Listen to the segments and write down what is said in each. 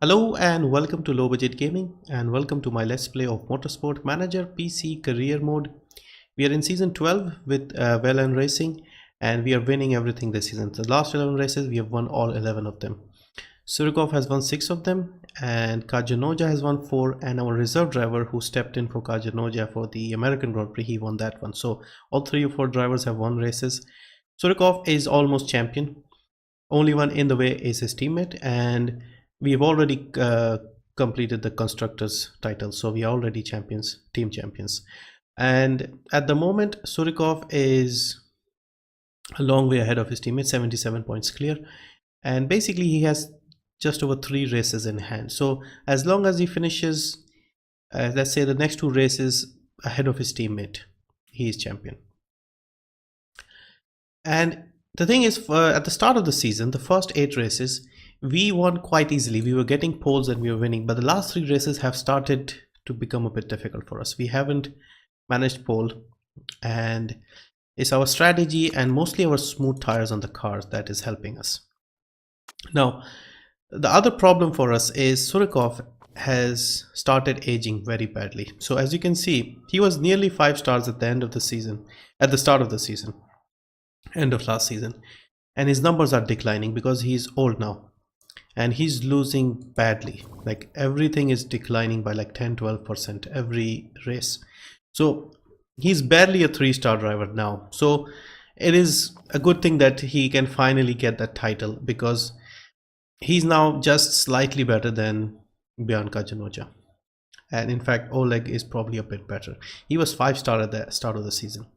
Hello and welcome to Low Budget Gaming and welcome to my Let's Play of Motorsport Manager PC Career Mode. We are in Season 12 with Velan Racing and we are winning everything this season. The last 11 races we have won all 11 of them. Surikov has won 6 of them and Kajanoja has won 4, and our reserve driver who stepped in for Kajanoja for the American Grand Prix, he won that one. So all 3 or 4 drivers have won races. Surikov is almost champion. Only one in the way is his teammate, and we've already completed the constructors title, so we are already champions, team champions. And at the moment Surikov is a long way ahead of his teammate, 77 points clear, and basically he has just over 3 races in hand. So as long as he finishes let's say the next 2 races ahead of his teammate, he is champion. And the thing is, at the start of the season, the first 8 races we won quite easily. We were getting poles and we were winning, but the last 3 races have started to become a bit difficult for us. We haven't managed pole, and it's our strategy and mostly our smooth tires on the cars that is helping us. Now the other problem for us is Surikov has started aging very badly. So as you can see, he was nearly 5 stars at the end of the season, at the start of the season, end of last season, and his numbers are declining because he's old now and he's losing badly. Like everything is declining by like 10-12% every race. So he's barely a 3-star driver now. So it is a good thing that he can finally get that title, because he's now just slightly better than Bianca Janoja, and in fact Oleg is probably a bit better. He was 5-star at the start of the season.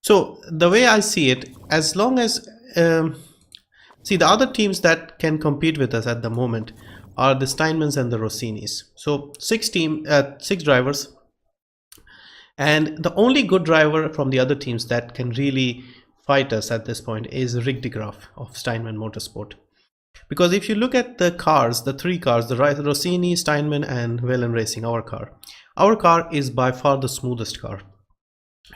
So the way I see it, as long as see, the other teams that can compete with us at the moment are the Steinmans and the Rossinis. So 6 drivers, and the only good driver from the other teams that can really fight us at this point is Rick de Graaf of Steinman Motorsport. Because if you look at the cars, the 3 cars, the Rossini, Steinman and Vélan Racing, our car is by far the smoothest car,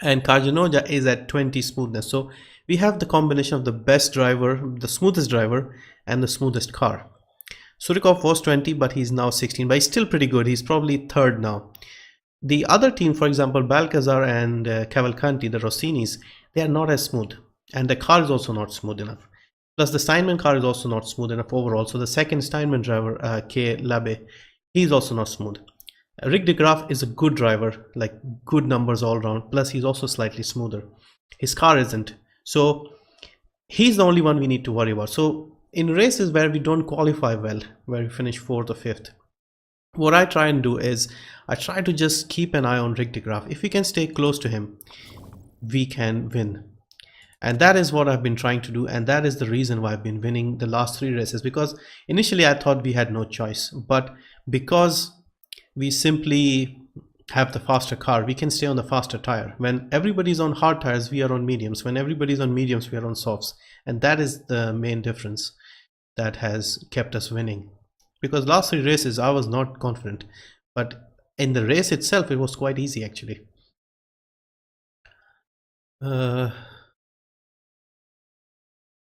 and Kajanoja is at 20 smoothness. So we have the combination of the best driver, the smoothest driver, and the smoothest car. Surikov was 20, but he's now 16, but he's still pretty good. He's probably 3rd now. The other team, for example Balcazar and Cavalcanti, the Rossinis, they are not as smooth, and the car is also not smooth enough. Plus the Steinman car is also not smooth enough overall. So the second Steinman driver, K. Labe, he's also not smooth. Rick de Graaf is a good driver, like good numbers all around, plus he's also slightly smoother. His car isn't. So he's the only one we need to worry about. So in races where we don't qualify well, where we finish 4th or 5th, what I try and do is I try to just keep an eye on Rick de Graaf. If we can stay close to him, we can win. And that is what I've been trying to do, and that is the reason why I've been winning the last 3 races. Because initially I thought we had no choice, but because we simply have the faster car, we can stay on the faster tire. When everybody's on hard tires, we are on mediums. When everybody's on mediums, we are on softs. And that is the main difference that has kept us winning. Because last 3 races I was not confident, but in the race itself it was quite easy actually.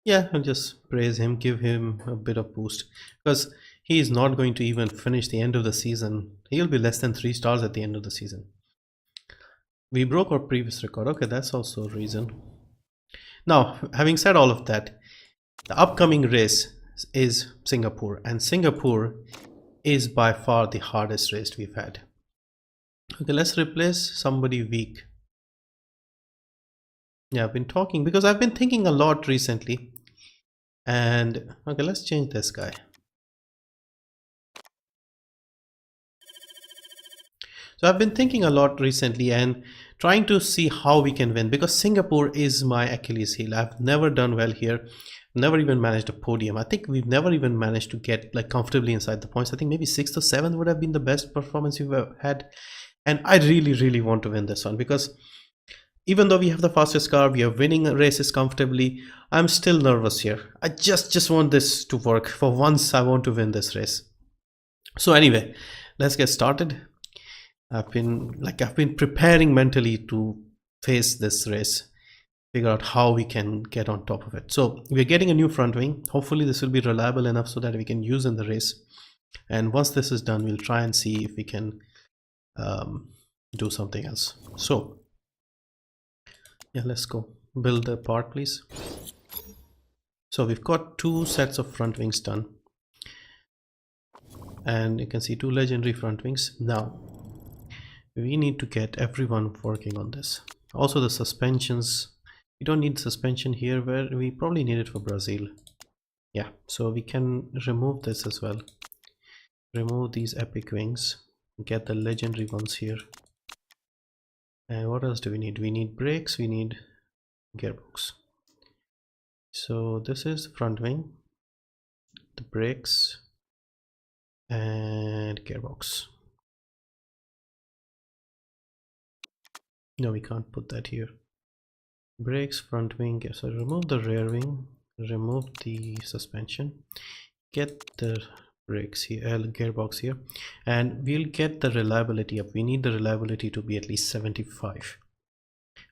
Yeah, I'll just praise him, give him a bit of boost, because he is not going to even finish the end of the season. He'll be less than 3 stars at the end of the season. We broke our previous record. Okay, that's also a reason. Now, having said all of that, the upcoming race is Singapore, and Singapore is by far the hardest race we've had. Okay, let's replace somebody weak. Yeah, I've been talking because I've been thinking a lot recently. And okay, let's change this guy. So I've been thinking a lot recently and trying to see how we can win, because Singapore is my Achilles heel. I've never done well here, never even managed a podium. I think we've never even managed to get like comfortably inside the points. I think maybe 6th or 7th would have been the best performance we've ever had. And I really want to win this one, because even though we have the fastest car, we are winning races comfortably, I'm still nervous here. I just want this to work. For once I want to win this race. So anyway, let's get started. I've been preparing mentally to face this race, figure out how we can get on top of it. So we're getting a new front wing. Hopefully this will be reliable enough so that we can use in the race. And once this is done, we'll try and see if we can do something else. So yeah, let's go build the part, please. So we've got 2 sets of front wings done, and you can see 2 legendary front wings. Now we need to get everyone working on this. Also the suspensions, we don't need suspension here, where we probably need it for Brazil. Yeah, so we can remove this as well. Remove these epic wings, get the legendary ones here. And what else do we need? We need brakes, we need gearbox. So this is the front wing, the brakes, and gearbox. No, we can't put that here. Brakes, front wing, so remove the rear wing, remove the suspension, get the brakes here, gearbox here, and we'll get the reliability up. We need the reliability to be at least 75.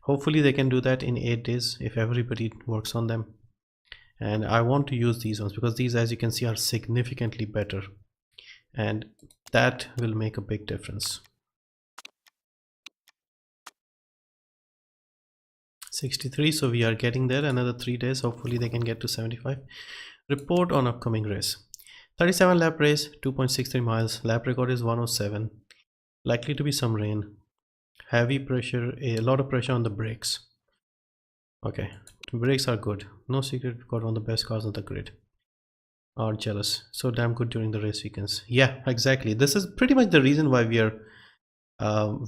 Hopefully they can do that in 8 days if everybody works on them. And I want to use these ones because these, as you can see, are significantly better, and that will make a big difference. 63, so we are getting there. Another 3 days, hopefully they can get to 75. Report on upcoming race. 37 lap race, 2.63 miles, lap record is 107. Likely to be some rain, heavy pressure, a lot of pressure on the brakes. Okay, brakes are good. No secret, we've got one of the best cars on the grid. Are jealous. So damn good during the race weekends. Yeah, exactly. This is pretty much the reason why we are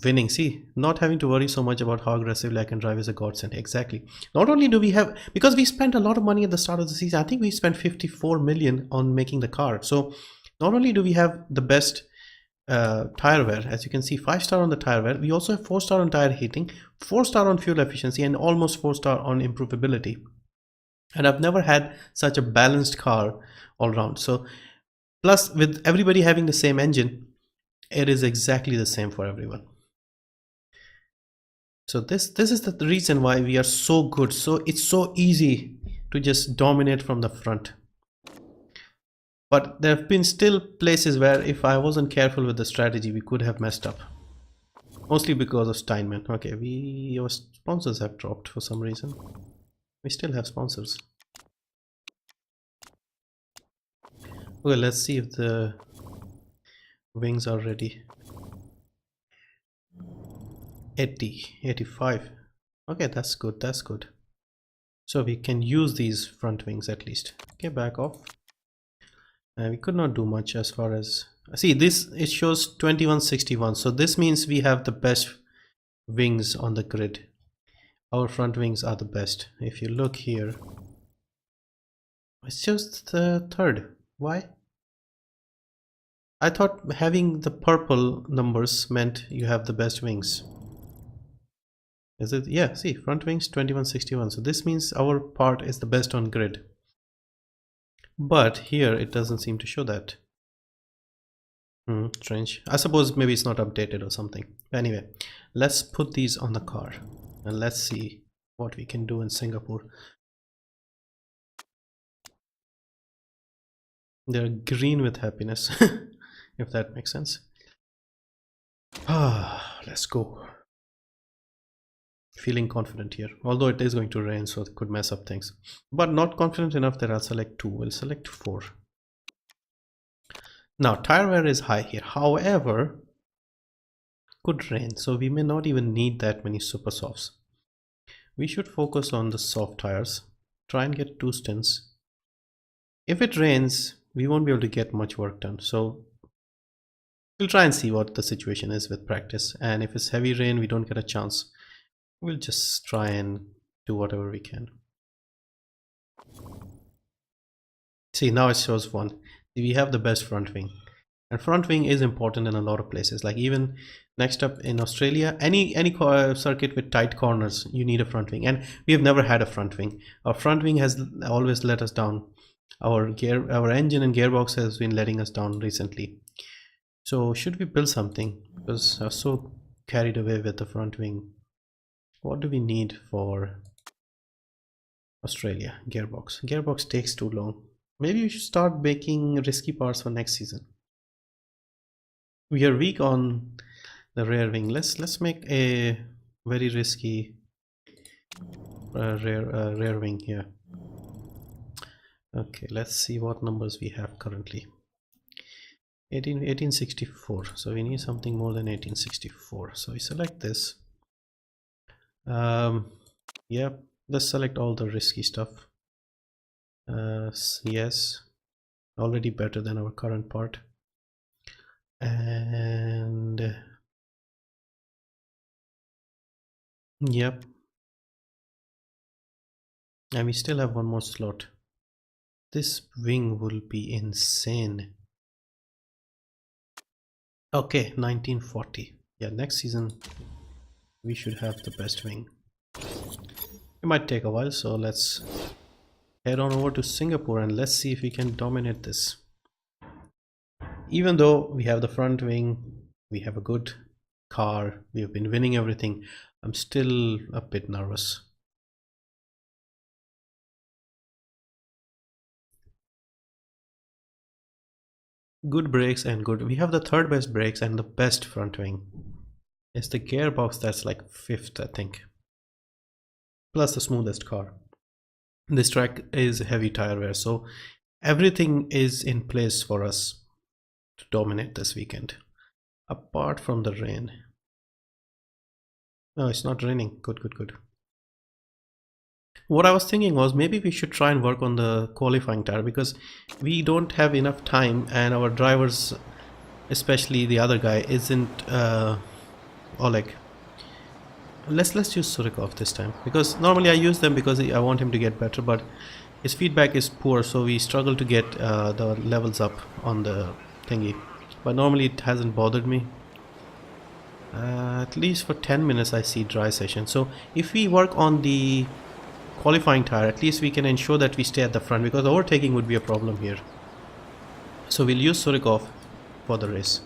winning. See, not having to worry so much about how aggressively I can drive is a godsend. Exactly. Not only do we have, because we spent a lot of money at the start of the season. I think we spent 54 million on making the car. So not only do we have the best tire wear, as you can see, 5-star on the tire wear, we also have 4-star on tire heating, 4-star on fuel efficiency, and almost 4-star on improvability. And I've never had such a balanced car all around. So plus, with everybody having the same engine, it is exactly the same for everyone. So this is the reason why we are so good. So it's so easy to just dominate from the front. But there have been still places where if I wasn't careful with the strategy, we could have messed up. Mostly because of Steinman. Okay, our sponsors have dropped for some reason. We still have sponsors. Okay, let's see if the wings are ready. 80, 85. Okay, that's good, that's good. So we can use these front wings at least. Okay, back off. We could not do much as far as, see this, it shows 2161, so this means we have the best wings on the grid. Our front wings are the best. If you look here, it's just the third. Why? I thought having the purple numbers meant you have the best wings. Is it? Yeah, see, front wings 2161, so this means our part is the best on grid. But here it doesn't seem to show that. Strange. I suppose maybe it's not updated or something. Anyway, let's put these on the car and let's see what we can do in Singapore. They're green with happiness, if that makes sense. Let's go. Feeling confident here, although it is going to rain, so it could mess up things, but not confident enough that I'll select 2. We'll select 4. Now tire wear is high here, however could rain, so we may not even need that many super softs. We should focus on the soft tires, try and get 2 stints. If it rains, we won't be able to get much work done, so we'll try and see what the situation is with practice, and if it's heavy rain we don't get a chance, we'll just try and do whatever we can. See, now it shows 1. We have the best front wing, and front wing is important in a lot of places, like even next up in Australia, any circuit with tight corners, you need a front wing, and we have never had a front wing. Our front wing has always let us down. Our engine and gearbox has been letting us down recently. So should we build something, because I was so carried away with the front wing. What do we need for Australia? Gearbox. Gearbox takes too long. Maybe we should start making risky parts for next season. We are weak on the rear wing. Let's make a very risky rear wing here. Okay, let's see what numbers we have currently. 1864. So we need something more than 1864. So we select this. Yeah, let's select all the risky stuff. Yes, already better than our current part. And yep, and we still have one more slot. This wing will be insane. Okay, 1940. Yeah, next season we should have the best wing. It might take a while, so let's head on over to Singapore and let's see if we can dominate this. Even though we have the front wing, we have a good car, we have been winning everything, I'm still a bit nervous. Good brakes and good. We have the third best brakes and the best front wing. It's the gearbox that's like fifth, I think. Plus the smoothest car. This track is heavy tire wear, so everything is in place for us to dominate this weekend. Apart from the rain. No, it's not raining. Good, good, good. What I was thinking was maybe we should try and work on the qualifying tire because we don't have enough time and our drivers, especially the other guy, isn't Oleg. Let's use Surikov this time because normally I use them because I want him to get better, but his feedback is poor, so we struggle to get the levels up on the thingy. But normally it hasn't bothered me. At least for 10 minutes I see dry session. So if we work on the qualifying tire, at least we can ensure that we stay at the front because overtaking would be a problem here. So we'll use Surikov for the race.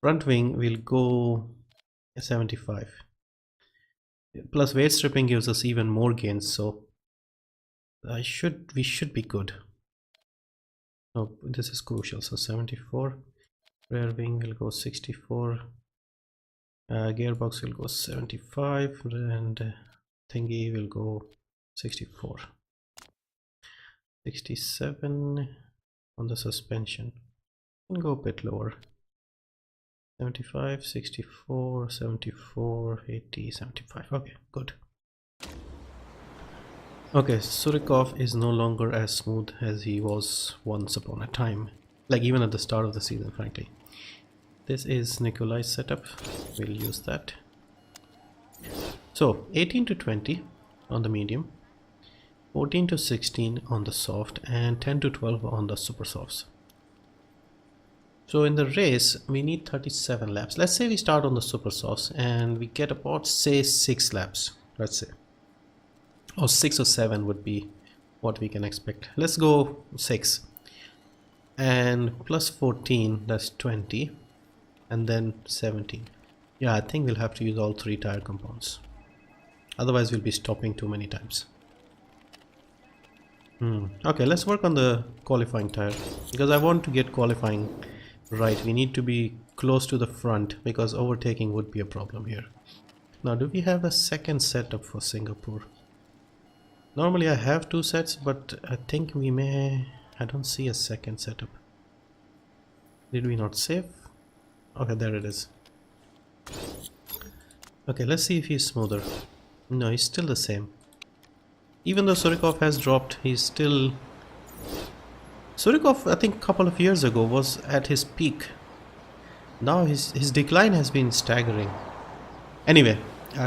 Front wing will go 75. Plus weight stripping gives us even more gains, so we should be good. No, this is crucial. So 74. Rear wing will go 64. Gearbox will go 75 and thingy will go 64. 67 on the suspension. Can go a bit lower. 75, 64, 74, 80, 75. Okay, good. Okay, Surikov is no longer as smooth as he was once upon a time. Like even at the start of the season, frankly. This is Nikolai's setup. We'll use that. So 18 to 20 on the medium, 14 to 16 on the soft, and 10 to 12 on the super softs. So in the race we need 37 laps. Let's say we start on the super softs and we get about, say, 6 laps, let's say, or 6 or 7 would be what we can expect. Let's go 6 and plus 14, that's 20, and then 17. Yeah, I think we'll have to use all 3 tire compounds, otherwise we'll be stopping too many times. Okay, let's work on the qualifying tire because I want to get qualifying right. We need to be close to the front because overtaking would be a problem here. Now, do we have a second setup for Singapore? Normally I have 2 sets, but I think we may... I don't see a second setup. Did we not save? Okay, there it is. Okay, let's see if he's smoother. No, he's still the same. Even though Surikov has dropped, he's still... Surikov, I think a couple of years ago, was at his peak. Now his decline has been staggering. Anyway,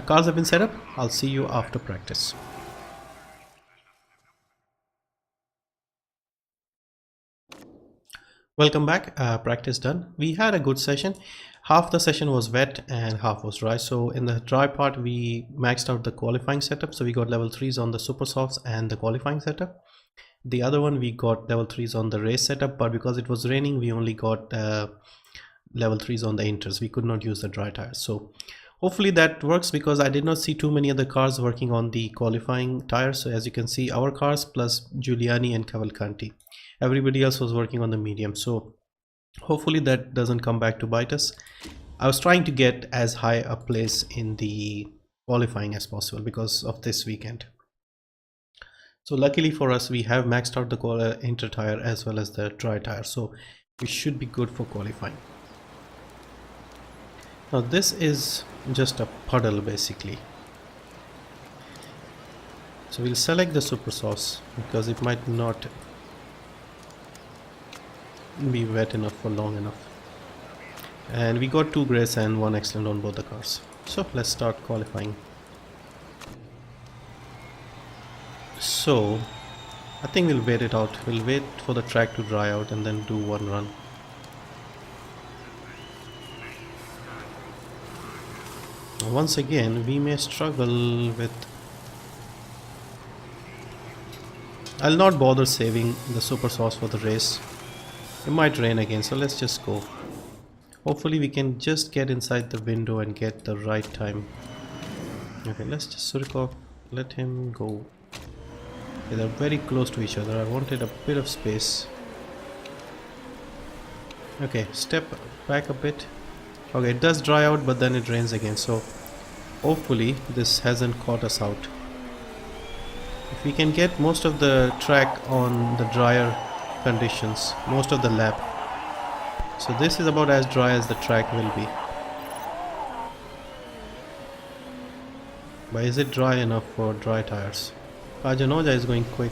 cars have been set up. I'll see you after practice. Welcome back. Practice done. We had a good session. Half the session was wet and half was dry. So in the dry part we maxed out the qualifying setup, so we got level 3s on the super softs and the qualifying setup. The other one we got level 3s on the race setup, but because it was raining we only got level 3s on the inters. We could not use the dry tires. So hopefully that works because I did not see too many other cars working on the qualifying tires. So as you can see, our cars plus Giuliani and Cavalcanti, everybody else was working on the medium. So Hopefully that doesn't come back to bite us. I was trying to get as high a place in the qualifying as possible because of this weekend. So luckily for us, we have maxed out the inter tire as well as the dry tire, so we should be good for qualifying. Now this is just a puddle basically. So we'll select the super sauce because it might not be wet enough for long enough. And we got 2 grace and 1 excellent on both the cars. So let's start qualifying. So I think we'll wait it out. We'll wait for the track to dry out and then do one run. Once again, we may struggle with... I'll not bother saving the super sauce for the race. It might rain again, so let's just go. Hopefully we can just get inside the window and get the right time. Okay, let's just Surikov, let him go. Okay, they're very close to each other. I wanted a bit of space. Okay, step back a bit. Okay, it does dry out, but then it rains again, so hopefully this hasn't caught us out. If we can get most of the track on the drier conditions, most of the lap. So this is about as dry as the track will be. But is it dry enough for dry tires? Kajanoja is going quick.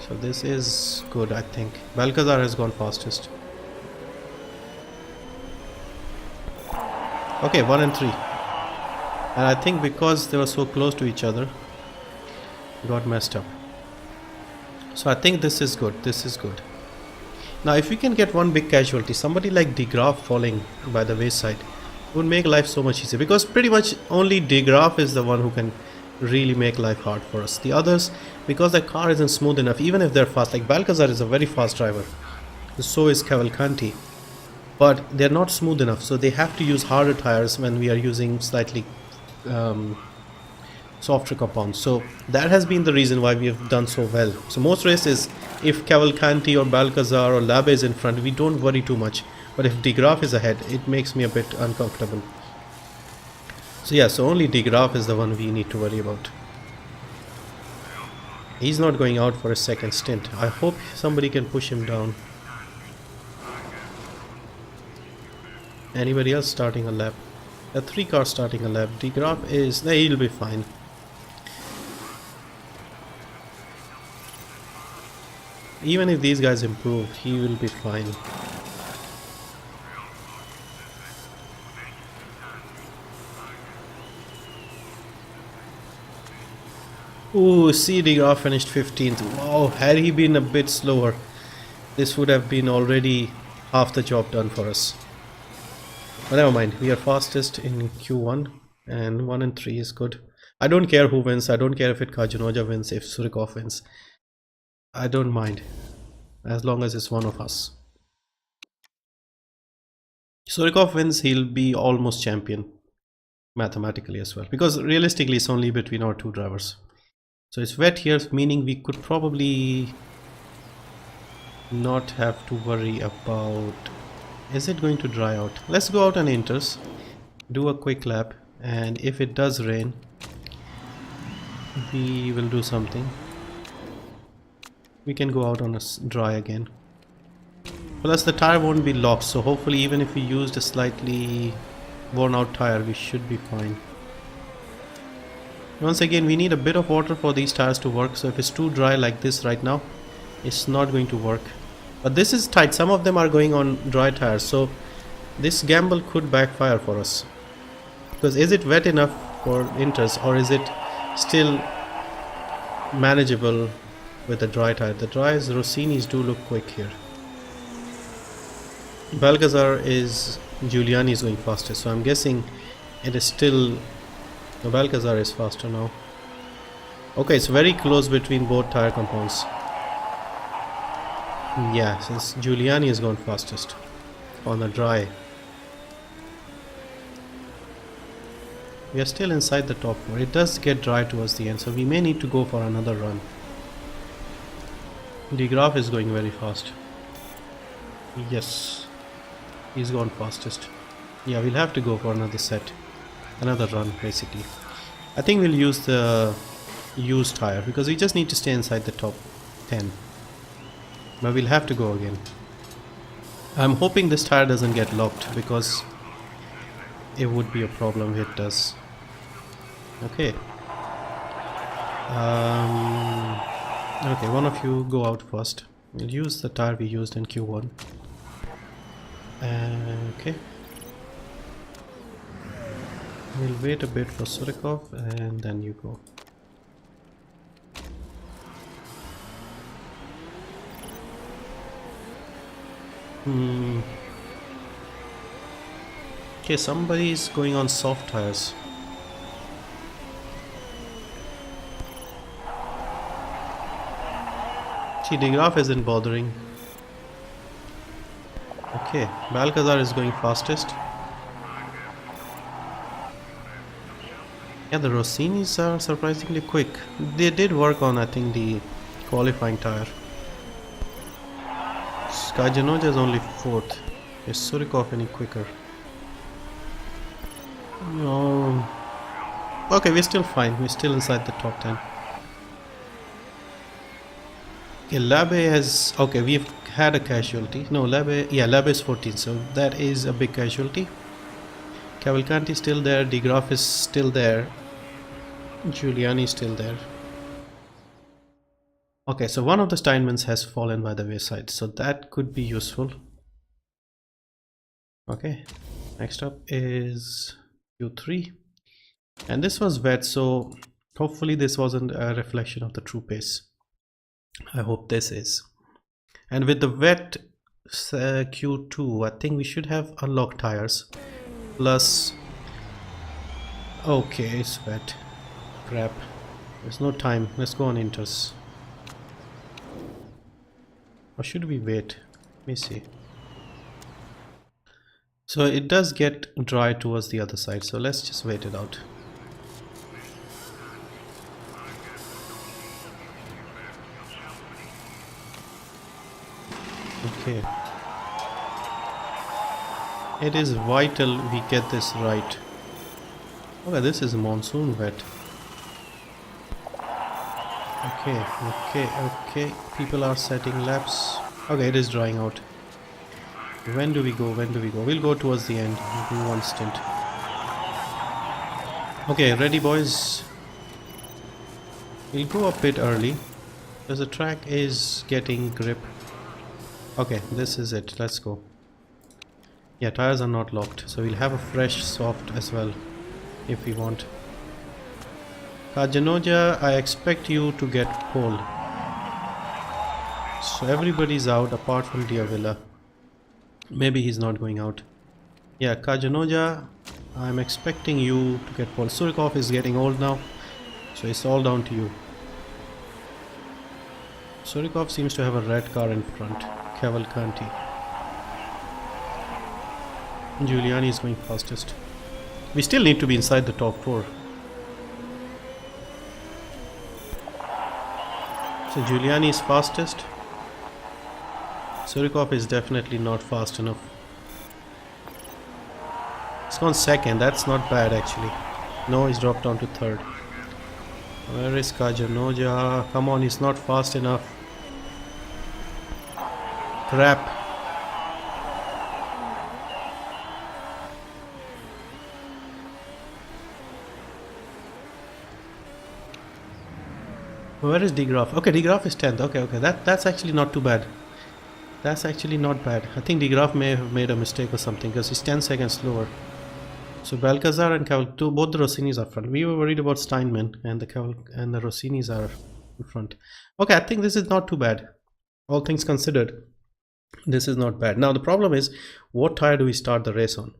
So this is good, I think. Balcazar has gone fastest. Okay, 1 and 3. And I think because they were so close to each other, got messed up. So I think this is good. This is good. Now if we can get one big casualty, somebody like De Graaf falling by the wayside, would make life so much easier, because pretty much only De Graaf is the one who can really make life hard for us. The others, because the car isn't smooth enough, even if they're fast, like Balcazar is a very fast driver, so is Cavalcanti, but they're not smooth enough, so they have to use harder tires when we are using slightly softer compounds. So that has been the reason why we have done so well. So most races, if Cavalcanti or Balcazar or Labe is in front, we don't worry too much, but if De Graaf is ahead, it makes me a bit uncomfortable. So yeah, so only De Graaf is the one we need to worry about. He's not going out for a second stint. I hope somebody can push him down. Anybody else starting a lap? A 3 car starting a lap. De Graaf is... he'll be fine. Even if these guys improve, he will be fine. Ooh, see, De Graaf finished 15th. Wow, had he been a bit slower, this would have been already half the job done for us. But never mind, we are fastest in Q1 and 1 and 3 is good. I don't care who wins. I don't care if it Kajanoja wins, if Surikov wins. I don't mind, as long as it's one of us. Surikov wins, he'll be almost champion mathematically as well, because realistically it's only between our 2 drivers. So it's wet here, meaning we could probably not have to worry about... Is it going to dry out? Let's go out on inters, do a quick lap, and if it does rain, we will do something. We can go out on a dry again. Plus the tire won't be locked, so hopefully even if we used a slightly worn out tire, we should be fine. Once again, we need a bit of water for these tires to work, so if it's too dry like this right now, it's not going to work. But this is tight. Some of them are going on dry tires, so this gamble could backfire for us. Because is it wet enough for inters, or is it still manageable with a dry tire? The dries Rossinis do look quick here. Balcazar is... Giuliani is going faster, so I'm guessing it is still... No, Balcazar is faster now. Okay, it's very close between both tire compounds. Yeah, since Giuliani has gone fastest on the dry. We are still inside the top 4. It does get dry towards the end, so we may need to go for another run. De Graaf is going very fast. Yes, he's gone fastest. Yeah, we'll have to go for another set, another run basically. I think we'll use the used tire because we just need to stay inside the top 10. But we'll have to go again. I'm hoping this tire doesn't get locked because it would be a problem if it does. Okay. Okay, one of you go out first. We'll use the tire we used in Q1. Okay. We'll wait a bit for Surikov and then you go. Okay, somebody's going on soft tires. See, the graph isn't bothering. Okay, Balcazar is going fastest. Yeah, the Rossinis are surprisingly quick. They did work on, I think, the qualifying tire. Skajanoja is only 4th. Is Surikov any quicker? No. Okay, we're still fine. We're still inside the top 10. Okay, Labe has... Okay, we've had a casualty. No, Labe... Yeah, Labe is 14, so that is a big casualty. Cavalcanti is still there. De Graaf is still there. Giuliani is still there. Okay, so one of the Steinmans has fallen by the wayside, so that could be useful. Okay, next up is Q3. And this was wet, so hopefully this wasn't a reflection of the true pace. I hope this is. And with the wet Q2, I think we should have unlocked tires. Plus... Okay, it's wet. Crap. There's no time. Let's go on inters. Or should we wait? Let me see. So it does get dry towards the other side, so let's just wait it out. Okay. It is vital we get this right. Okay, this is monsoon wet. Okay. People are setting laps. Okay, it is drying out. When do we go? We'll go towards the end. We'll do one stint. Okay, ready boys? We'll go a bit early because the track is getting grip. Okay, this is it. Let's go. Yeah, tires are not locked, so we'll have a fresh soft as well if we want. Kajanoja, I expect you to get pole. So everybody's out apart from Diavilla. Maybe he's not going out. Yeah, Kajanoja, I'm expecting you to get pole. Surikov is getting old now, so it's all down to you. Surikov seems to have a red car in front. Cavalcanti. Giuliani is going fastest. We still need to be inside the top 4. So Giuliani is fastest. Surikov is definitely not fast enough. He's gone second. That's not bad actually. No, he's dropped down to 3rd. Where is Kajanoja? Come on, he's not fast enough. Crap. Where is De Graaf? Okay, De Graaf is 10th. Okay, that's actually not too bad. That's actually not bad. I think De Graaf may have made a mistake or something because he's 10 seconds slower. So Balcazar and both the Rossinis are front. We were worried about Steinman, and the Rossinis are in front. Okay, I think this is not too bad. All things considered, this is not bad. Now the problem is, what tire do we start the race on?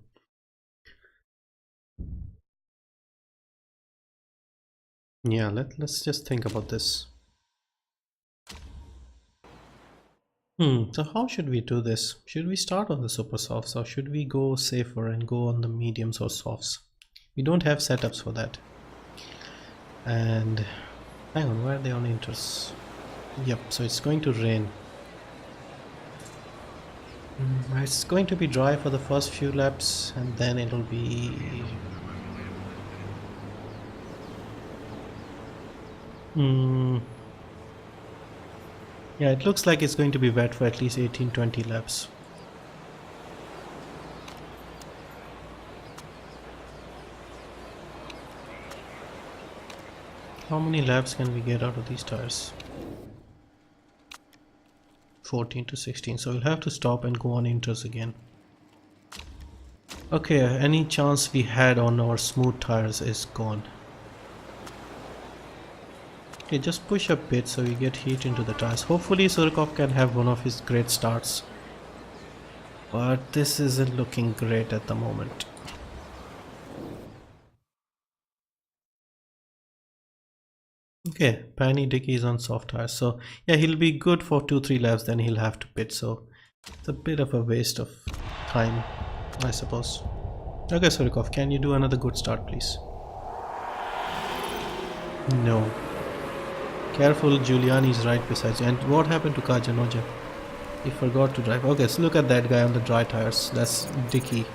Yeah, let's just think about this. So how should we do this? Should we start on the super softs or should we go safer and go on the mediums or softs? We don't have setups for that. And hang on, where are they on inters? Yep, so it's going to rain. It's going to be dry for the first few laps and then it'll be... Yeah, it looks like it's going to be wet for at least 18-20 laps. How many laps can we get out of these tires? 14 to 16, so we'll have to stop and go on inters again. Okay, any chance we had on our smooth tires is gone. Okay, just push a bit so we get heat into the tires. Hopefully Surkov can have one of his great starts. But this isn't looking great at the moment. Okay, Penny Dickey is on soft tires, so yeah, he'll be good for 2-3 laps, then he'll have to pit, so it's a bit of a waste of time, I suppose. Okay, Surikov, can you do another good start, please? No. Careful, Giuliani's right beside you. And what happened to Kajanoja? He forgot to drive. Okay, so look at that guy on the dry tires. That's Dickey.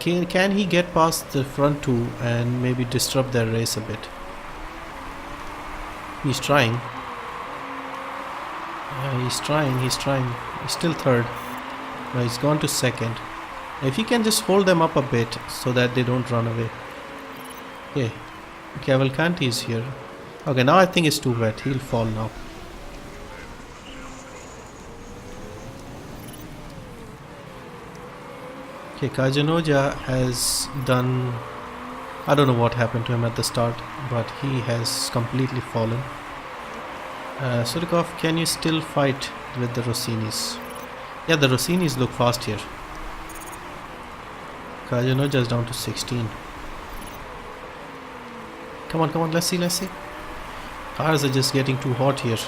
Can he get past the front two and maybe disrupt their race a bit? He's trying. Yeah, he's trying. He's still third. No, he's gone to second. If he can just hold them up a bit so that they don't run away. Okay. Cavalcanti is here. Okay, now I think it's too wet. He'll fall now. Okay, Kajanoja has done... I don't know what happened to him at the start, but he has completely fallen. Surikov, can you still fight with the Rossinis? Yeah, the Rossinis look fast here. Kajanoja is down to 16. Come on, let's see. Cars are just getting too hot here.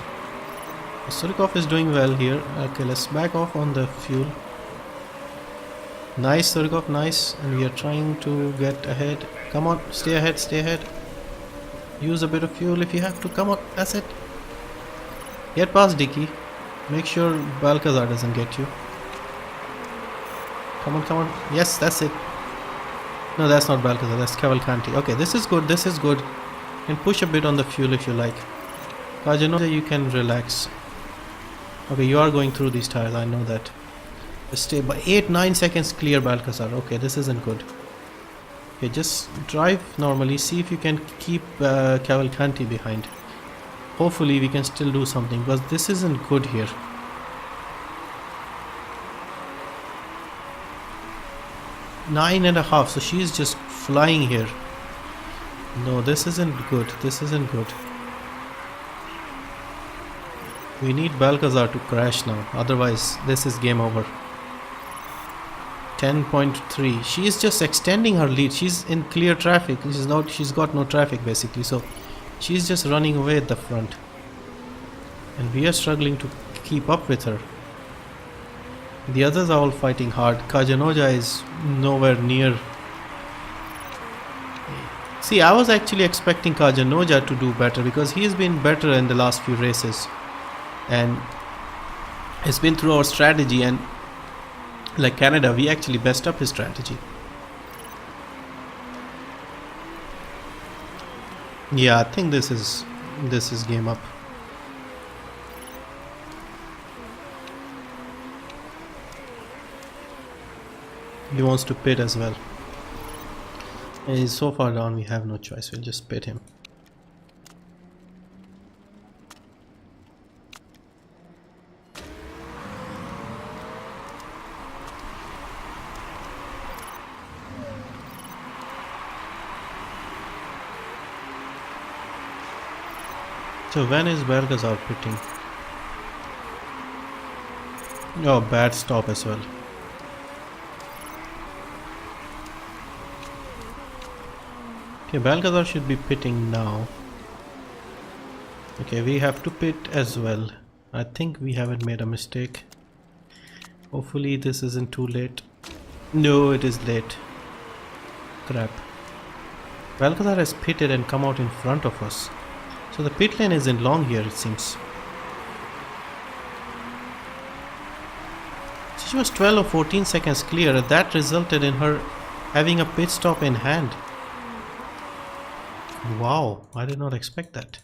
Surikov is doing well here. Okay, let's back off on the fuel. Nice, Surikov, nice. And we are trying to get ahead. Come on, stay ahead. Use a bit of fuel if you have to. Come on, that's it. Get past Dickey. Make sure Balcazar doesn't get you. Come on. Yes, that's it. No, that's not Balcazar, that's Cavalcanti. Okay, this is good. And push a bit on the fuel if you like. Kajanoja, you can relax. Okay, you are going through these tires, I know that. Stay by 8-9 seconds clear Balcazar. Okay, this isn't good. Okay, just drive normally. See if you can keep Cavalcanti behind. Hopefully we can still do something, because this isn't good here. Nine and a half, so she's just flying here. No, this isn't good. We need Balcazar to crash now, otherwise this is game over. 10.3. She is just extending her lead. She's in clear traffic. She's got no traffic basically, so she's just running away at the front. And we are struggling to keep up with her. The others are all fighting hard. Kajanoja is nowhere near. See, I was actually expecting Kajanoja to do better because he has been better in the last few races. And it's been through our strategy, and like Canada, we actually messed up his strategy. Yeah, I think this is game up. He wants to pit as well. He's so far down, we have no choice. We'll just pit him. So when is Balcazar pitting? Oh, bad stop as well. Okay, Balcazar should be pitting now. Okay, we have to pit as well. I think we haven't made a mistake. Hopefully this isn't too late. No, it is late. Crap. Balcazar has pitted and come out in front of us. So the pit lane isn't long here, it seems. She was 12 or 14 seconds clear. That resulted in her having a pit stop in hand. Wow, I did not expect that.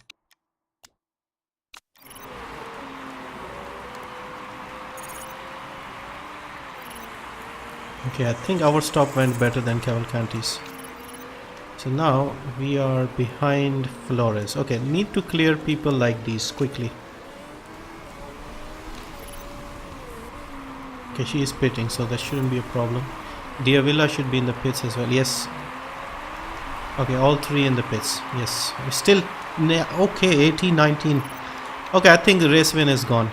Okay, I think our stop went better than Cavalcanti's. So now we are behind Flores. Okay, need to clear people like these quickly. Okay, she is pitting, so that shouldn't be a problem. Villa should be in the pits as well. Yes. Okay, all three in the pits. Yes. We're still... Okay, 18, 19. Okay, I think the race win is gone.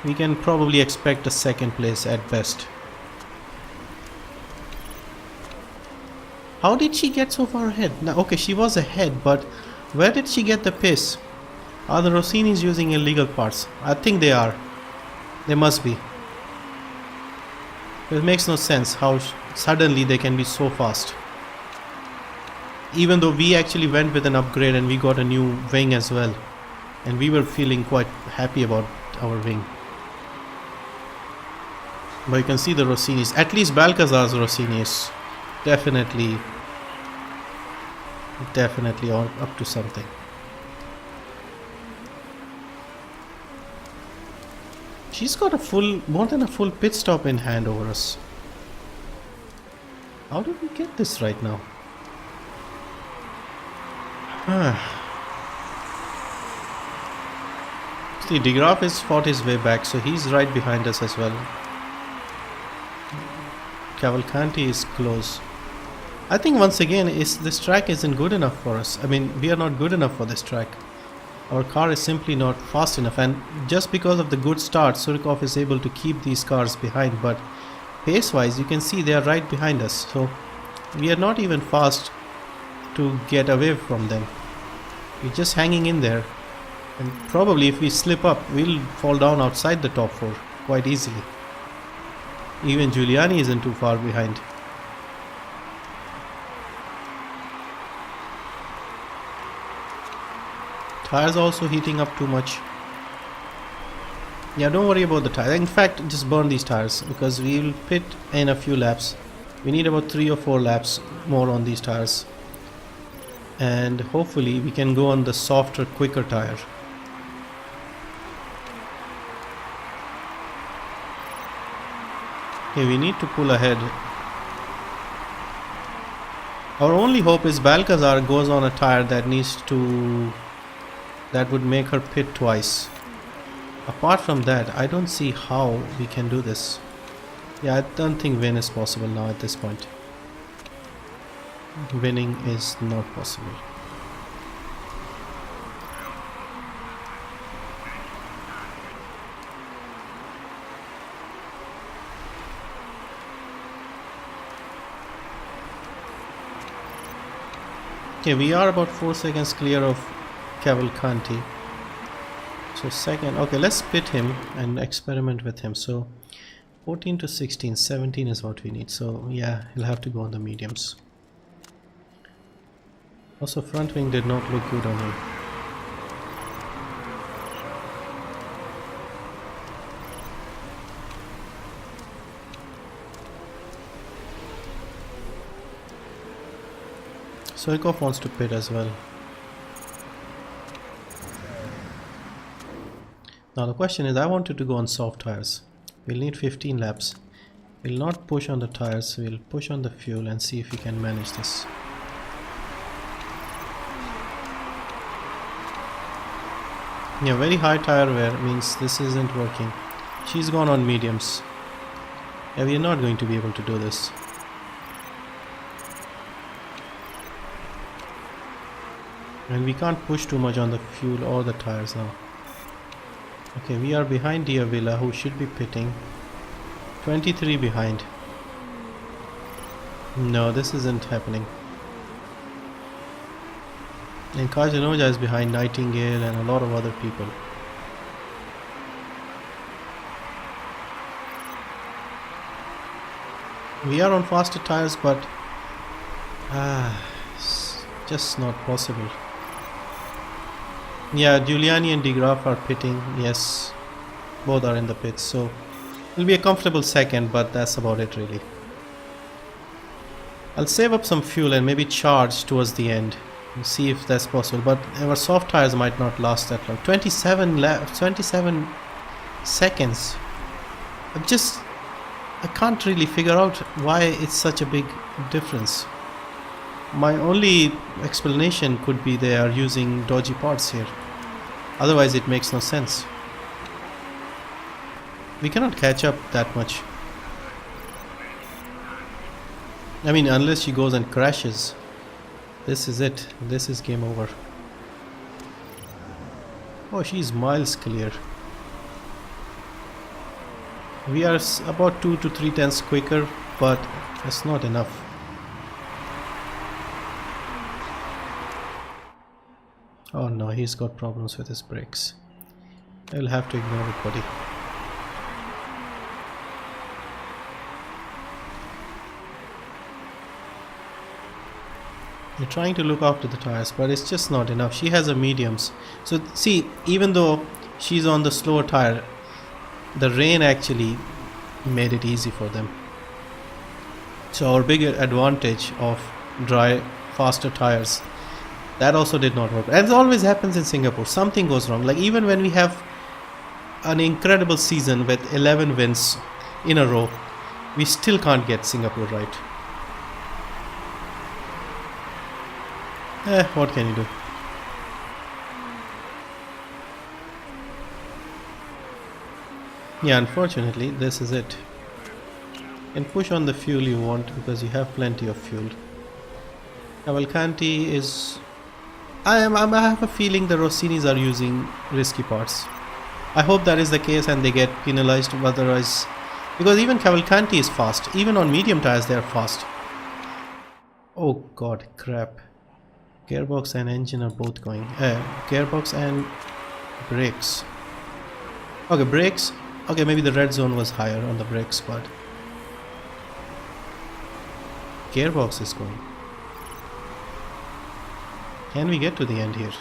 We can probably expect a second place at best. How did she get so far ahead? Now, okay, she was ahead, but where did she get the pace? Are the Rossinis using illegal parts? I think they are. They must be. It makes no sense how suddenly they can be so fast. Even though we actually went with an upgrade and we got a new wing as well. And we were feeling quite happy about our wing. But you can see the Rossinis. At least Balcazar's Rossini is definitely up to something. She's got more than a full pit stop in hand over us. How did we get this right now? See, De Graaf has fought his way back, so he's right behind us as well. Cavalcanti is close. I think once again, this track isn't good enough for us. I mean, we are not good enough for this track. Our car is simply not fast enough, and just because of the good start, Surikov is able to keep these cars behind, but pace-wise, you can see they are right behind us, so we are not even fast to get away from them. We're just hanging in there, and probably if we slip up, we'll fall down outside the top 4 quite easily. Even Giuliani isn't too far behind. Tires also heating up too much. Yeah, don't worry about the tires. In fact, just burn these tires because we will pit in a few laps. We need about 3 or 4 laps more on these tires. And hopefully we can go on the softer, quicker tire. Okay, we need to pull ahead. Our only hope is Balcazar goes on a tire that would make her pit twice. Apart from that, I don't see how we can do this. Yeah, I don't think win is possible now at this point. Winning is not possible. Okay, we are about 4 seconds clear of Cavalcanti. So second, okay, let's pit him and experiment with him. So 14 to 16, 17 is what we need. So yeah, he'll have to go on the mediums. Also, front wing did not look good on him. Surikov wants to pit as well. Now the question is, I wanted to go on soft tires. We'll need 15 laps. We'll not push on the tires, we'll push on the fuel and see if we can manage this. Yeah, very high tire wear means this isn't working. She's gone on mediums. Yeah, we're not going to be able to do this. And we can't push too much on the fuel or the tires now. Okay, we are behind Villa, who should be pitting. 23 behind. No, this isn't happening. And Kajanoja is behind Nightingale and a lot of other people. We are on faster tires, but it's just not possible. Yeah, Giuliani and De Graaf are pitting. Yes, both are in the pits. So It'll be a comfortable second, but that's about it really. I'll save up some fuel and maybe charge towards the end and see if that's possible, but our soft tires might not last that long. 27 seconds. I can't really figure out why it's such a big difference. My only explanation could be they are using dodgy parts here. Otherwise it makes no sense. We cannot catch up that much. I mean, unless she goes and crashes. This is it. This is game over. Oh, she's miles clear. We are about 2 to 3 tenths quicker, but that's not enough. Oh no, he's got problems with his brakes. I'll have to ignore it, buddy. We're trying to look after the tires, but it's just not enough. She has a mediums. So see, even though she's on the slower tire, the rain actually made it easy for them. So our big advantage of dry, faster tires, that also did not work. As always happens in Singapore, something goes wrong. Like even when we have an incredible season with 11 wins in a row, we still can't get Singapore right. What can you do? Yeah, unfortunately, this is it. You can push on the fuel you want because you have plenty of fuel. Cavalcanti is... I have a feeling the Rossinis are using risky parts. I hope that is the case and they get penalized, otherwise... Because even Cavalcanti is fast. Even on medium tires they are fast. Oh god, crap. Gearbox and engine are both going. Gearbox and brakes. Okay, brakes. Okay, maybe the red zone was higher on the brake squad. Gearbox is going. Can we get to the end here?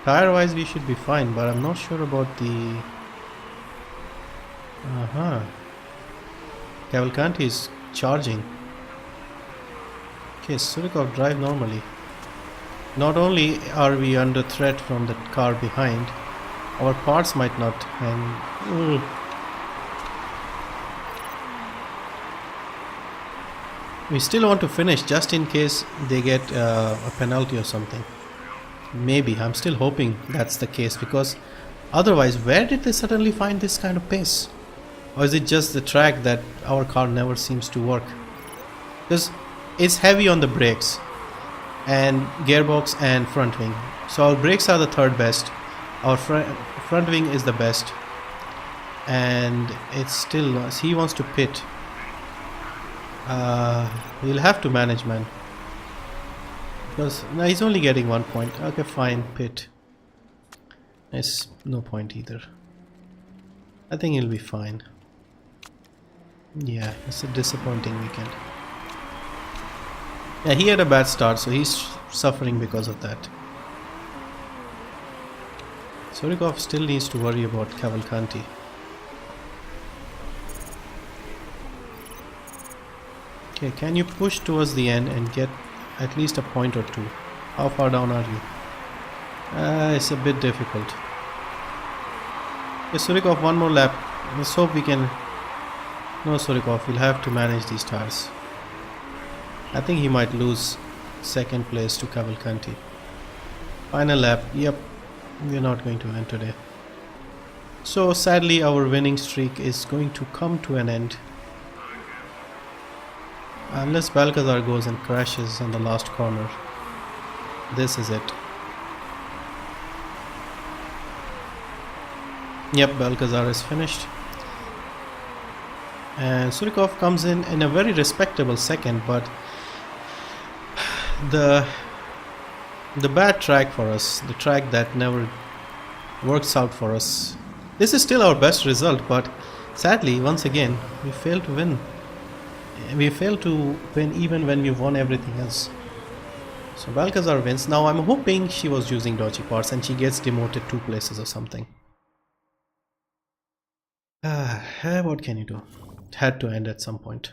Tire wise we should be fine, but I'm not sure about the... Cavalcanti is charging. Okay, Surikov, drive normally. Not only are we under threat from the car behind, our parts might not hang. We still want to finish just in case they get a penalty or something. Maybe, I'm still hoping that's the case, because otherwise where did they suddenly find this kind of pace? Or is it just the track that our car never seems to work? Because it's heavy on the brakes and gearbox and front wing. So our brakes are the third best, our front wing is the best, and it's still... he wants to pit. We'll have to manage, man, because no, he's only getting 1 point. Okay, fine, pit. It's no point either. I think he'll be fine. Yeah, it's a disappointing weekend. Yeah, he had a bad start, so he's suffering because of that. Surikov still needs to worry about Cavalcanti. Okay, can you push towards the end and get at least a point or two? How far down are you? It's a bit difficult. Okay, Surikov, one more lap. Let's hope we can... No, Surikov, we'll have to manage these tires. I think he might lose second place to Cavalcanti. Final lap. Yep, we're not going to win today. So sadly our winning streak is going to come to an end. Unless Balcazar goes and crashes on the last corner. This is it. Yep, Balcazar is finished. And Surikov comes in a very respectable second, but the bad track for us, the track that never works out for us. This is still our best result, but sadly, once again, we failed to win. We failed to win even when we won everything else. So Balcazar wins. Now I'm hoping she was using dodgy parts and she gets demoted 2 places or something. What can you do? It had to end at some point.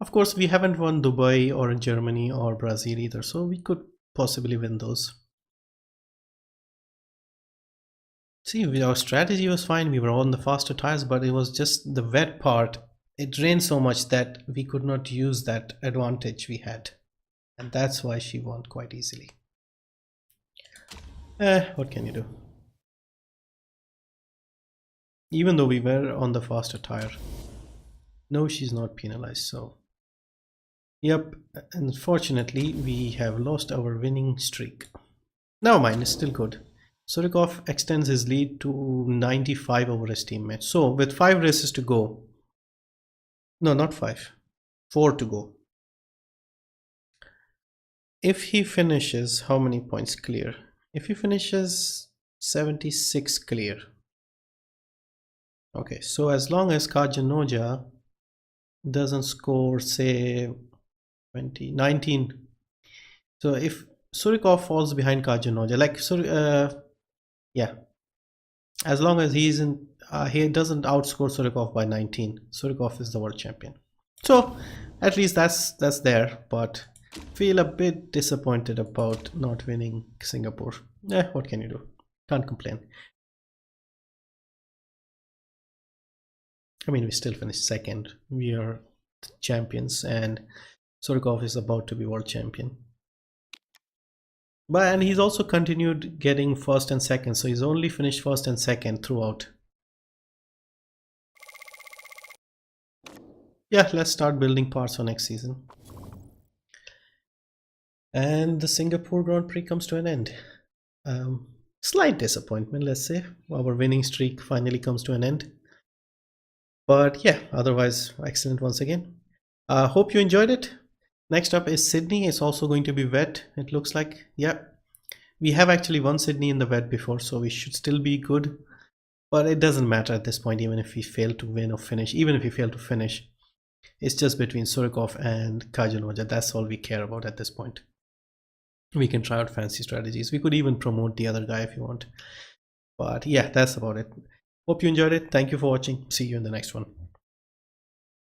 Of course, we haven't won Dubai or Germany or Brazil either, so we could possibly win those. See, our strategy was fine. We were on the faster tires, but it was just the wet part. It rained so much that we could not use that advantage we had. And that's why she won quite easily. What can you do? Even though we were on the faster tire. No, she's not penalized, so. Yep, unfortunately, we have lost our winning streak. Never mind, it's still good. Surikov extends his lead to 95 over his teammate. So, with 5 races to go. No, not 5. 4 to go. If he finishes, how many points clear? If he finishes 76 clear. Okay, so as long as Kajanoja doesn't score, say, 19. So if Surikov falls behind Kajanoja, like yeah, as long as he isn't, he doesn't outscore Surikov by 19, Surikov is the world champion. So at least that's there, but feel a bit disappointed about not winning Singapore. What can you do? Can't complain. I mean, we still finished second. We are champions, and Surikov is about to be world champion. And he's also continued getting first and second, so he's only finished first and second throughout. Yeah, let's start building parts for next season. And the Singapore Grand Prix comes to an end. Slight disappointment, let's say. Our winning streak finally comes to an end. But yeah, otherwise excellent once again. Hope you enjoyed it. Next up is Sydney. It's also going to be wet, it looks like. Yeah, we have actually won Sydney in the wet before, so we should still be good. But it doesn't matter at this point, even if we fail to win or finish. Even if we fail to finish, it's just between Surikov and Kajanoja. That's all we care about at this point. We can try out fancy strategies. We could even promote the other guy if you want. But yeah, that's about it. Hope you enjoyed it. Thank you for watching. See you in the next one.